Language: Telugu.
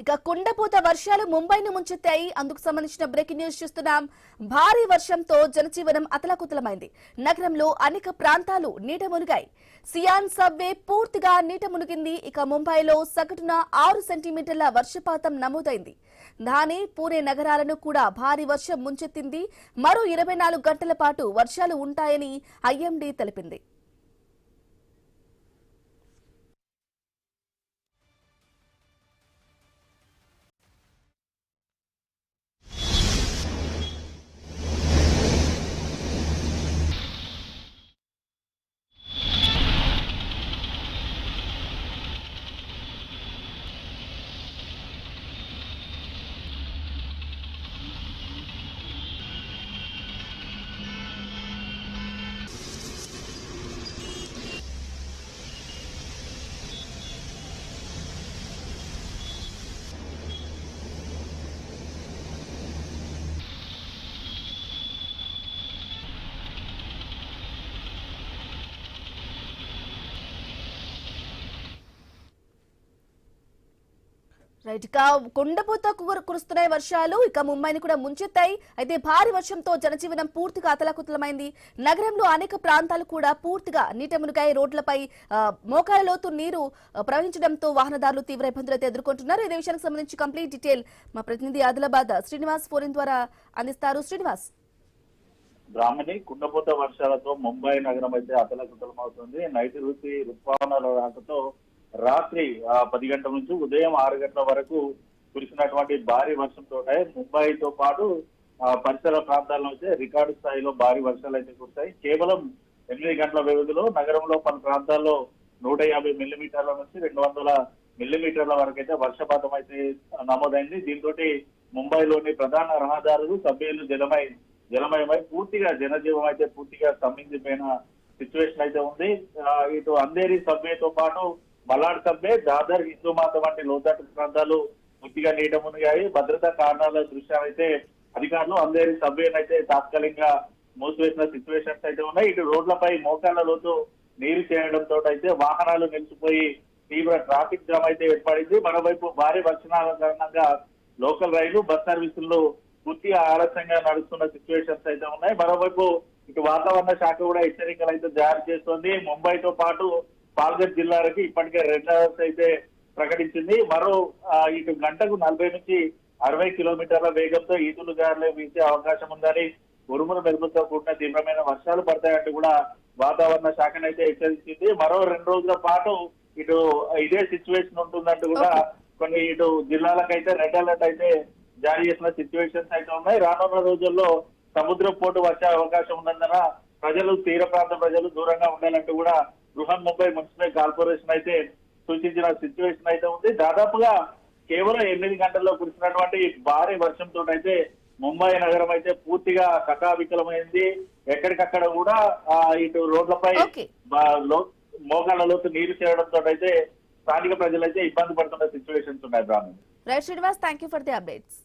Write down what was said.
ఇక కుండపోత వర్షాలు ముంబైను ముంచెత్తాయి. అందుకు సంబంధించిన బ్రేకింగ్ న్యూస్ చూస్తున్నాం. భారీ వర్షంతో జనజీవనం అతలాకుతలమైంది. నగరంలో అనేక ప్రాంతాలు నీట మునిగాయి. సియాన్ సబ్వే పూర్తిగా నీట మునిగింది. ఇక ముంబైలో సగటున 6 సెంటీమీటర్ల వర్షపాతం నమోదైంది. ధానే, పూణే నగరాలను కూడా భారీ వర్షం ముంచెత్తింది. మరో 24 గంటల పాటు వర్షాలు ఉంటాయని ఐఎండీ తెలిపింది. కుండపోత కురుస్తున్నాయి వర్షాలు. ఇక ముంబైని కూడా ముంచెత్తాయి. అయితే భారీ వర్షంతో జనజీవనం పూర్తిగా అతలాకుతలమైంది. నగరంలో అనేక ప్రాంతాలు కూడా పూర్తిగా నీట మునిగాయి. రోడ్లపై మోకాల లోతు నీరు ప్రవహించడంతో వాహనదారులు తీవ్ర ఇబ్బందులైతే ఎదుర్కొంటున్నారు. ఇదే విషయానికి సంబంధించి కంప్లీట్ డీటెయిల్ మా ప్రతినిధి ఆదిలాబాద్ శ్రీనివాస్ ఫోన్ ద్వారా అందిస్తారు. శ్రీనివాస్. బ్రాహ్మణి, కుండపోత వర్షాలతో ముంబై నగరం అయితే అతలాకుతలమవుతుంది. నైట్ ఋతుపవనాల రాకతో రాత్రి 10 గంటల నుంచి ఉదయం 6 గంటల వరకు కురిసినటువంటి భారీ వర్షంతో ముంబైతో పాటు పరిసర ప్రాంతాల్లో అయితే రికార్డు స్థాయిలో భారీ వర్షాలు అయితే కురిశాయి. కేవలం 8 గంటల వ్యవధిలో నగరంలో పలు ప్రాంతాల్లో 150 మిల్లీమీటర్ల నుంచి 200 మిల్లీమీటర్ల వరకు అయితే వర్షపాతం అయితే నమోదైంది. దీంతో ముంబైలోని ప్రధాన రహదారులు సభ్యులు జలమయమై పూర్తిగా జనజీవం అయితే పూర్తిగా స్తంభించిపోయిన సిచ్యువేషన్ అయితే ఉంది. ఇటు అంధేరి సబ్వేతో పాటు మలాడ్ సబ్వే, దాదర్, హిందూమాత వంటి లోతట్టు ప్రాంతాలు పూర్తిగా నీట మునిగాయి. భద్రతా కారణాల దృష్ట్యా అయితే అధికారులు అంధేరి సబ్వేనైతే తాత్కాలికంగా మూసివేసిన సిచ్యువేషన్స్ అయితే ఉన్నాయి. ఇటు రోడ్లపై మోకాళ్ల లోతు నీరు చేరడంతో అయితే వాహనాలు నిలిచిపోయి తీవ్ర ట్రాఫిక్ జామ్ అయితే ఏర్పడింది. మరోవైపు భారీ వర్షాల కారణంగా లోకల్ రైలు, బస్ సర్వీసుల్లో పూర్తిగా ఆలస్యంగా నడుస్తున్న సిచ్యువేషన్స్ అయితే ఉన్నాయి. మరోవైపు ఇటు వాతావరణ శాఖ కూడా హెచ్చరికలు అయితే జారీ చేస్తోంది. ముంబైతో పాటు పాల్ఘర్ జిల్లాలకి ఇప్పటికే రెడ్ అలర్ట్ అయితే ప్రకటించింది. మరో ఇటు గంటకు 40 నుంచి 60 కిలోమీటర్ల వేగంతో ఈదులు గాలులు వీసే అవకాశం ఉందని, ఉరుములు మెరుపులతో కూడిన తీవ్రమైన వర్షాలు పడతాయంటూ కూడా వాతావరణ శాఖనైతే హెచ్చరించింది. మరో 2 రోజుల పాటు ఇటు ఇదే సిచ్యువేషన్ ఉంటుందంటూ కూడా కొన్ని ఇటు జిల్లాలకైతే రెడ్ అలర్ట్ అయితే జారీ చేసిన సిచ్యువేషన్స్ అయితే ఉన్నాయి. రానున్న రోజుల్లో సముద్రం పోటు వచ్చే అవకాశం ఉన్నందున తీర ప్రాంత ప్రజలు దూరంగా ఉండాలంటూ కూడా బృహన్ ముంబై మున్సిపల్ కార్పొరేషన్ అయితే సూచించిన సిచ్యువేషన్ అయితే ఉంది. దాదాపుగా కేవలం 8 గంటల్లో కురిసినటువంటి భారీ వర్షంతో అయితే ముంబై నగరం అయితే పూర్తిగా కకావికలమైంది. ఎక్కడికక్కడ కూడా ఇటు రోడ్లపై మోకాళ్ల లోతు నీరు చేరడంతో అయితే స్థానిక ప్రజలైతే ఇబ్బంది పడుతున్న సిచ్యువేషన్స్ ఉన్నాయి. Brahman. Right Srinivas, thank you for the updates.